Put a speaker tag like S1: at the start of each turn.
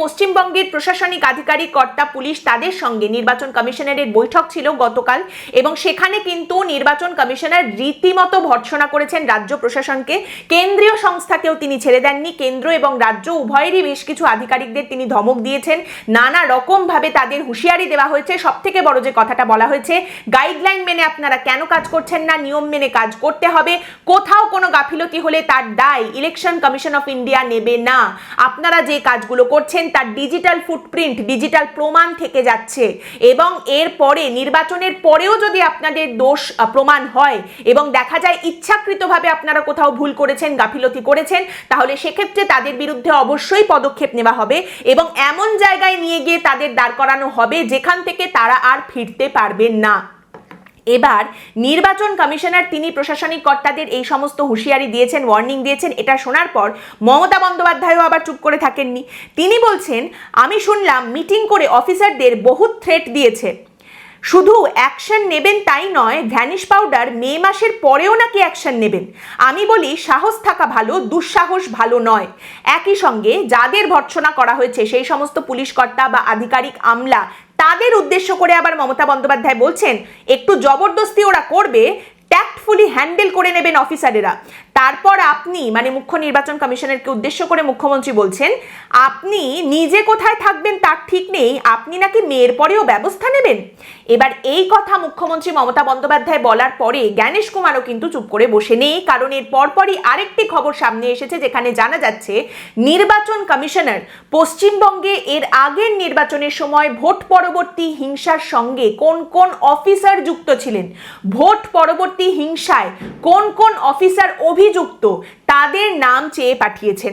S1: পশ্চিমবঙ্গের প্রশাসনিক আধিকারিক কর্তা পুলিশ তাদের সঙ্গে নির্বাচন কমিশনারের বৈঠক ছিল গতকাল এবং সেখানে কিন্তু নির্বাচন কমিশনার রীতিমতো ভর্ৎসনা করেছেন রাজ্য প্রশাসনকে। কেন্দ্রীয় সংস্থাকেও তিনি ছেড়ে দেননি, কেন্দ্র এবং রাজ্য উভয়েরই বেশ কিছু আধিকারিকদের তিনি ধমক দিয়েছেন, নানা রকম ভাবে তাদের হুঁশিয়ারি দেওয়া হয়েছে। সব থেকে বড় যে কথাটা বলা হয়েছে, গাইডলাইন মেনে আপনারা কেন কাজ করছেন না, নিয়ম মেনে কাজ করতে হবে, কোথাও কোনো গাফিলতি হলে তার দায় ইলেকশন কমিশন অফ ইন্ডিয়া নেবে না। আপনারা যে কাজগুলো করছেন তার ডিজিটাল ফুটপ্রিন্ট, ডিজিটাল প্রমাণ থেকে যাচ্ছে এবং এরপরে নির্বাচনের পরেও যদি আপনাদের দোষ প্রমাণ হয় এবং দেখা যায় ইচ্ছাকৃতভাবে আপনারা কোথাও ভুল করেছেন, গাফিলতি করেছেন, তাহলে সেক্ষেত্রে তাদের বিরুদ্ধে অবশ্যই পদক্ষেপ নেওয়া হবে এবং এমন জায়গায় নিয়ে গিয়ে তাদের দাঁড় করানো হবে যেখান থেকে তারা আর ফিরতে পারবেন না। এবার নির্বাচন কমিশনার তিনি প্রশাসনিক কর্তাদের এই সমস্ত হুঁশিয়ারি দিয়েছেন, ওয়ার্নিং দিয়েছেন। এটা শোনার পর মমতা বন্দ্যোপাধ্যায়ও আবার চুপ করে থাকেননি। তিনি বলছেন, আমি শুনলাম মিটিং করে অফিসারদের বহু থ্রেট দিয়েছে, শুধু অ্যাকশন নেবেন তাই নয়, ভ্যানিশ পাউডার মে মাসের পরেও নাকি অ্যাকশন নেবেন। আমি বলি সাহস থাকা ভালো, দুঃসাহস ভালো নয়। একই সঙ্গে যাদের ভর্ৎসনা করা হয়েছে সেই সমস্ত পুলিশ কর্তা বা আধিকারিক আমলা, তাদের উদ্দেশ্য করে আবার মমতা বন্দ্যোপাধ্যায় বলছেন একটু জবরদস্তি ওরা করবে, ট্যাক্টফুলি হ্যান্ডেল করে নেবেন অফিসারেরা। তারপর আপনি মানে মুখ্য নির্বাচন কমিশনারকে উদ্দেশ্য করে মুখ্যমন্ত্রী বলছেন, আপনি নিজে কোথায় থাকবেন তার ঠিক নেই, আপনি নাকি মেয়ের পরেও ব্যবস্থা নেবেন। এবার এই কথা মুখ্যমন্ত্রী মমতা বন্দ্যোপাধ্যায় বলার পরে জ্ঞানেশ কুমারও কিন্তু চুপ করে বসে নেই, কারণ এর পরপরই আরেকটি খবর সামনে এসেছে যেখানে জানা যাচ্ছে নির্বাচন কমিশনার পশ্চিমবঙ্গে এর আগের নির্বাচনের সময় ভোট পরবর্তী হিংসার সঙ্গে কোন কোন অফিসার যুক্ত ছিলেন, ভোট পরবর্তী হিংসায় কোন কোন অফিসার অভিযুক্ত, তাদের নাম চেয়ে পাঠিয়েছেন।